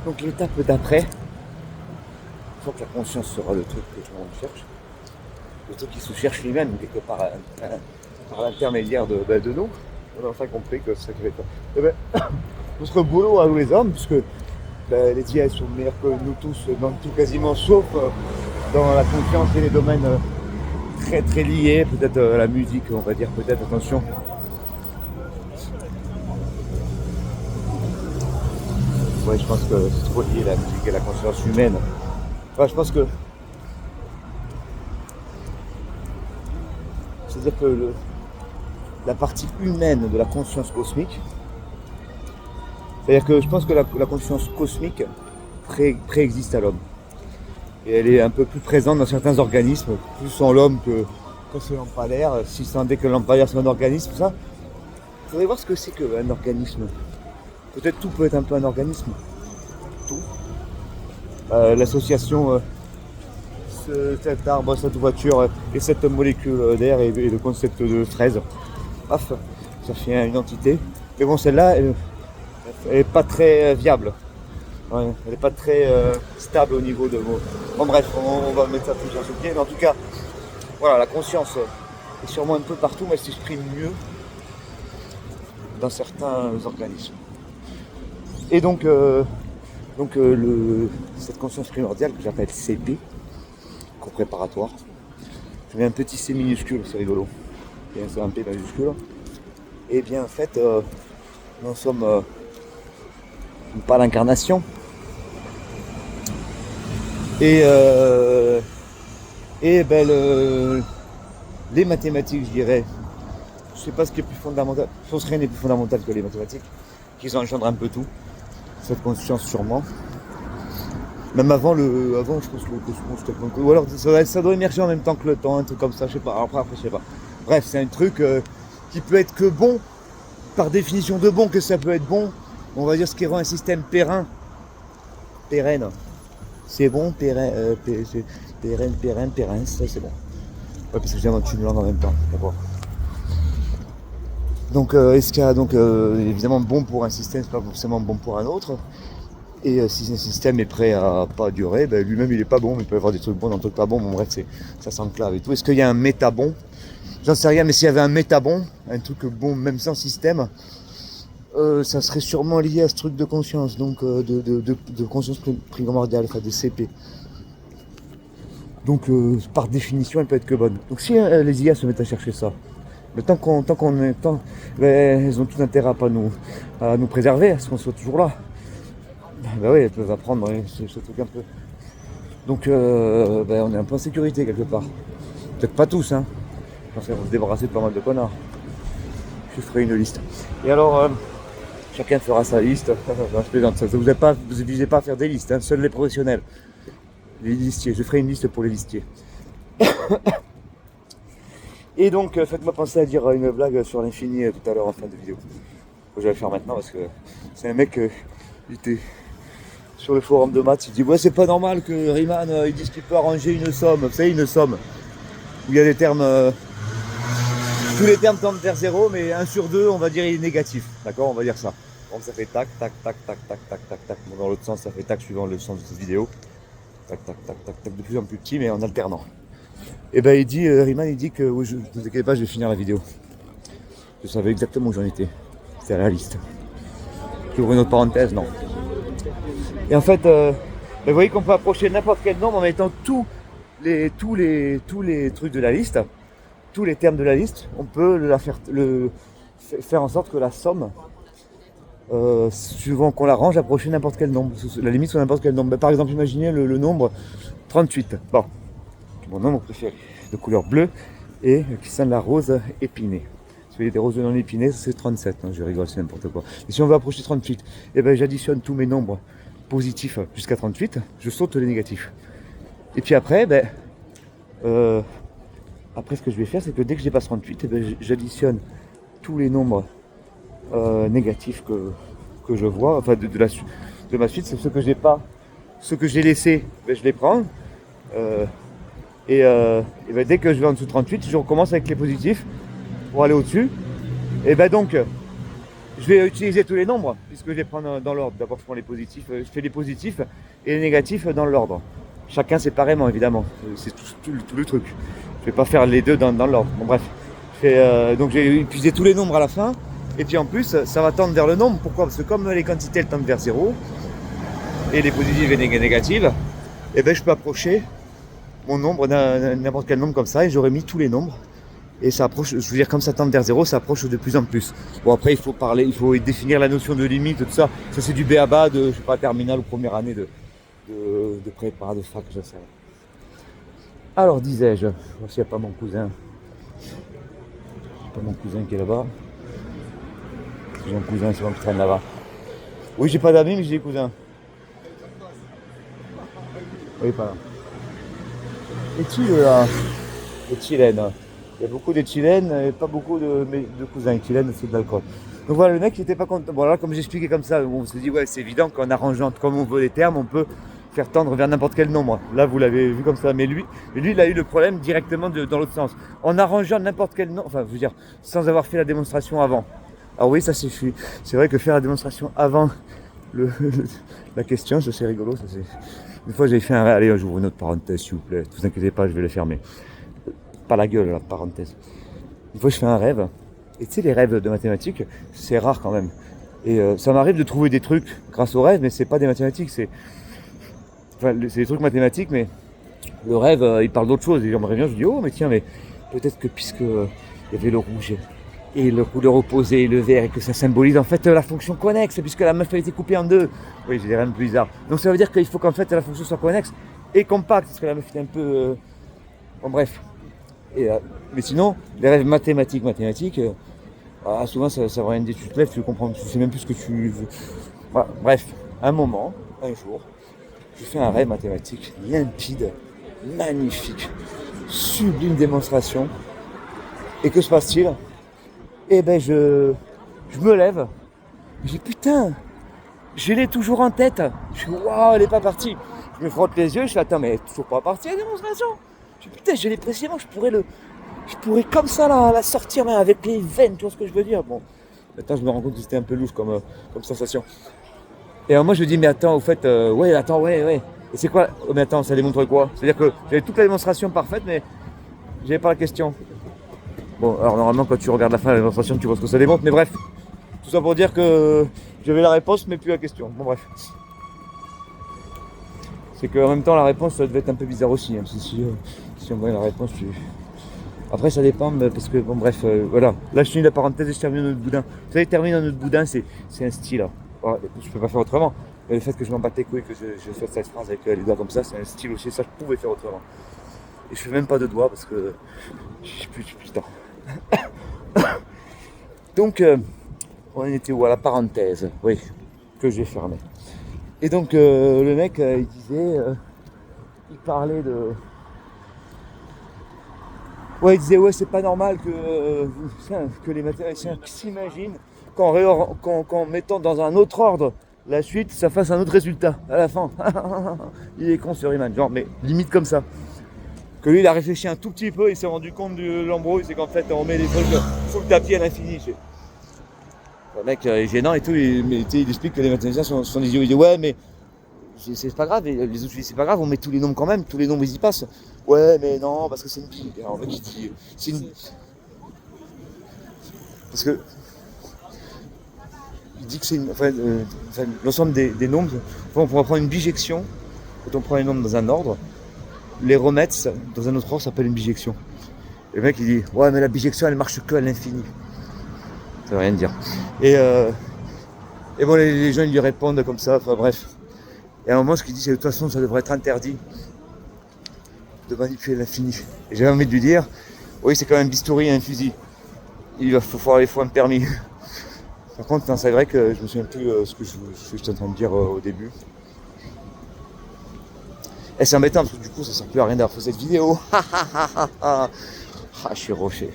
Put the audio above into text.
Donc l'étape d'après, une fois que la conscience sera le truc que tout le monde cherche, le truc qui se cherche lui-même quelque part par l'intermédiaire de nous, on a enfin compris que c'est ça qui fait peur. Et notre boulot à nous les hommes, puisque les IA sont meilleurs que nous tous dans tout quasiment, sauf dans la confiance et les domaines très très liés, peut-être la musique, on va dire, peut-être, attention. Ouais, je pense que c'est trop lié la musique et la conscience humaine. Enfin, je pense que c'est-à-dire que la partie humaine de la conscience cosmique, c'est-à-dire que je pense que la conscience cosmique préexiste à l'homme. Et elle est un peu plus présente dans certains organismes, plus en l'homme que c'est lampadaire. Si c'est dès que le lampadaire c'est un organisme, ça, il faudrait voir ce que c'est qu'un organisme. Peut-être tout peut être un peu un organisme. Tout. L'association, cet arbre, cette voiture et cette molécule d'air et le concept de fraise. Paf, ça fait une entité. Mais bon, celle-là, elle n'est pas très viable. Ouais, elle n'est pas très stable au niveau de vos... Bon bref, on va mettre ça plus sur ce pied. Mais en tout cas, voilà, la conscience est sûrement un peu partout, mais elle s'exprime mieux dans certains organismes. Et donc cette conscience primordiale que j'appelle CP, cours préparatoire, je mets un petit C minuscule, c'est rigolo, et un P majuscule. Et bien en fait, nous sommes pas l'incarnation. Et les mathématiques, je dirais, je sais pas ce qui est plus fondamental, je pense que rien n'est plus fondamental que les mathématiques, qui engendrent un peu tout, cette conscience sûrement. Même avant, je pense que le cosmos, ou alors ça doit émerger en même temps que le temps, un truc comme ça, je sais pas, après je sais pas. Bref, c'est un truc qui peut être que bon, par définition de bon, que ça peut être bon, on va dire ce qui rend un système pérenne. C'est bon, pérenne, ça c'est bon. Ouais, parce que j'invente une langue en même temps, d'accord. Donc, est-ce qu'il y a évidemment bon pour un système, c'est pas forcément bon pour un autre. Et si un système est prêt à pas durer, lui-même il est pas bon, mais il peut y avoir des trucs bons, des trucs pas bons, bon bref, ça s'enclave et tout. Est-ce qu'il y a un méta bon? J'en sais rien, mais s'il y avait un méta bon, un truc bon même sans système, ça serait sûrement lié à ce truc de conscience, donc de conscience primordiale, enfin des CP. Donc par définition, elle peut être que bonne. Donc si les IA se mettent à chercher ça, mais tant qu'on est, elles ont tout intérêt à nous préserver, à ce qu'on soit toujours là. Oui, elles peuvent apprendre ce truc un peu. Donc on est un peu en sécurité quelque part. Peut-être pas tous, hein. Je pense qu'on va se débarrasser de pas mal de connards. Je ferai une liste. Et alors, chacun fera sa liste. Je plaisante. Vous ne visez pas à faire des listes, hein. Seuls les professionnels. Les listiers. Je ferai une liste pour les listiers. Et donc, faites-moi penser à dire une blague sur l'infini tout à l'heure en fin de vidéo. Je vais le faire maintenant parce que c'est un mec, il était sur le forum de maths, il dit ouais, c'est pas normal que Riemann il dise qu'il peut arranger une somme. Vous savez, une somme où il y a des termes, tous les termes tendent vers 0, mais 1 sur 2 on va dire il est négatif, d'accord, on va dire ça. Donc ça fait tac tac tac tac tac tac tac tac. Bon, dans l'autre sens ça fait tac suivant le sens de cette vidéo, tac tac tac tac tac, de plus en plus petit mais en alternant. Et il dit Riemann, il dit que oui, ne vous inquiétez pas, je vais finir la vidéo. Je savais exactement où j'en étais, c'était à la liste. J'ouvre une autre parenthèse, non. Et en fait, vous voyez qu'on peut approcher n'importe quel nombre en mettant tous les trucs de la liste, tous les termes de la liste. On peut faire en sorte que la somme, suivant qu'on l'arrange, approcher n'importe quel nombre. La limite sur n'importe quel nombre. Par exemple, imaginez le nombre 38. Bon, mon nombre préféré, de couleur bleue et qui sent la rose épinée. Si vous voyez des roses non épinées, c'est 37. Non, je rigole, c'est n'importe quoi. Et si on veut approcher 38, j'additionne tous mes nombres positifs jusqu'à 38, je saute les négatifs. Et puis après, après ce que je vais faire, c'est que dès que je dépasse 38, j'additionne tous les nombres négatifs que je vois, enfin de ma suite, c'est ceux que j'ai pas, ceux que j'ai laissés, je les prends. Dès que je vais en dessous de 38, je recommence avec les positifs pour aller au-dessus. Et donc, je vais utiliser tous les nombres, puisque je vais prendre dans l'ordre. D'abord, je prends les positifs, je fais les positifs et les négatifs dans l'ordre. Chacun séparément, évidemment. C'est tout le truc. Je vais pas faire les deux dans l'ordre. Bon, bref. Donc, j'ai épuisé tous les nombres à la fin. Et puis, en plus, ça va tendre vers le nombre. Pourquoi? Parce que comme les quantités, elles tendent vers 0, et les positives et les négatives, et ben, je peux approcher mon nombre n'importe quel nombre comme ça. Et j'aurais mis tous les nombres. Et ça approche, je veux dire, comme ça tend vers 0, ça approche de plus en plus. Bon, après, il faut définir la notion de limite, tout ça. Ça, c'est du b.a.-ba de, je sais pas, terminale ou première année de prépa, de fac, je sais. Alors, disais-je, s'il n'y a pas mon cousin. Pas mon cousin qui est là-bas. C'est mon cousin, c'est mon qui traîne là-bas. Oui, j'ai pas d'amis, mais j'ai des cousins. Oui, pas là. Et tu là? Les Chilènes. Il y a beaucoup de Chilènes et pas beaucoup de cousins. Les Chilènes, c'est de l'alcool. Donc voilà, le mec il était pas content. Bon, là, comme j'expliquais comme ça, on se dit, ouais, c'est évident qu'en arrangeant comme on veut les termes, on peut faire tendre vers n'importe quel nombre. Là, vous l'avez vu comme ça. Mais lui, il a eu le problème directement dans l'autre sens. En arrangeant n'importe quel nombre, enfin, je veux dire, sans avoir fait la démonstration avant. Ah oui, ça c'est vrai que faire la démonstration avant la question, ça c'est rigolo. Ça, c'est... Une fois, j'ai fait un... Allez, j'ouvre une autre parenthèse, s'il vous plaît. Ne vous inquiétez pas, je vais le fermer. Pas la gueule, la parenthèse. Une fois, je fais un rêve. Et tu sais, les rêves de mathématiques, c'est rare quand même. Et ça m'arrive de trouver des trucs grâce aux rêves, mais c'est pas des mathématiques. C'est des trucs mathématiques, mais le rêve, il parle d'autre chose. Et on me réveille, je dis, oh, mais tiens, mais peut-être que puisque il y avait le rouge et le couleur opposée et le vert, et que ça symbolise en fait la fonction connexe, puisque la meuf a été coupée en deux. Oui, j'ai des rêves bizarres. Donc ça veut dire qu'il faut qu'en fait la fonction soit connexe et compacte, parce que la meuf est un peu... Bon, bref. Mais sinon, les rêves mathématiques, souvent ça veut rien dire. Tu te lèves, tu comprends, tu sais même plus ce que tu veux. Voilà. Bref, un jour, je fais un rêve mathématique limpide, magnifique, sublime démonstration. Et que se passe-t-il? Eh ben je me lève, je dis putain, je l'ai toujours en tête. Je dis waouh, elle est pas partie. Je me frotte les yeux, je fais attends, mais elle est toujours pas partie la démonstration. Je dis putain, je l'ai précisément, je pourrais comme ça la sortir mais avec les veines, tu vois ce que je veux dire. Bon, maintenant je me rends compte que c'était un peu louche comme sensation. Et alors moi je me dis mais attends, au fait, ouais. Et c'est quoi? Oh, mais attends, ça démontre quoi? C'est-à-dire que j'avais toute la démonstration parfaite, mais j'avais pas la question. Bon, alors normalement quand tu regardes la fin de la démonstration, tu vois ce que ça démontre, mais bref. Tout ça pour dire que j'avais la réponse, mais plus la question. Bon bref. C'est qu'en même temps la réponse ça devait être un peu bizarre aussi, hein, si on voit la réponse, après ça dépend, parce que bon bref, voilà. Là je finis la parenthèse et je termine notre boudin. Vous savez, terminer un autre boudin, c'est un style. Hein. Voilà, je peux pas faire autrement. Mais le fait que je m'en batte les couilles, que je fasse cette phrase avec les doigts comme ça, c'est un style aussi, ça je pouvais faire autrement. Et je fais même pas de doigts parce que j'ai plus de temps. Donc on était où? À la parenthèse, oui, que j'ai fermé. Et donc le mec il disait, il parlait de... Ouais, il disait ouais c'est pas normal que les mathématiciens s'imaginent qu'en mettant dans un autre ordre la suite, ça fasse un autre résultat à la fin. Il est con ce Riemann, genre mais limite comme ça. Que lui il a réfléchi un tout petit peu, il s'est rendu compte de l'embrouille, c'est qu'en fait on met les trucs sous le tapis à l'infini. Le mec est gênant et tout, mais il explique que les mathématiciens sont des idiots. Il dit ouais mais c'est pas grave, et les autres disent c'est pas grave, on met tous les nombres quand même, tous les nombres ils y passent. Ouais mais non, parce que c'est une bille. Alors le mec il dit c'est une... Parce que il dit que c'est une... l'ensemble des nombres, on pourra prendre une bijection, quand on prend les nombres dans un ordre, les remettre dans un autre ordre, ça s'appelle une bijection. Et le mec il dit ouais mais la bijection elle marche que à l'infini. Ça veut rien dire. Et bon les gens ils lui répondent comme ça, enfin bref. Et à un moment, ce qu'il dit, c'est de toute façon, ça devrait être interdit de manipuler l'infini. Et j'avais envie de lui dire, oui, c'est quand même un bistouri et un fusil. Il faut un permis. Par contre, non, c'est vrai que je me souviens plus ce que j'étais en train de dire au début. Et c'est embêtant parce que du coup, ça sert plus à rien d'avoir fait cette vidéo. Je suis rocher.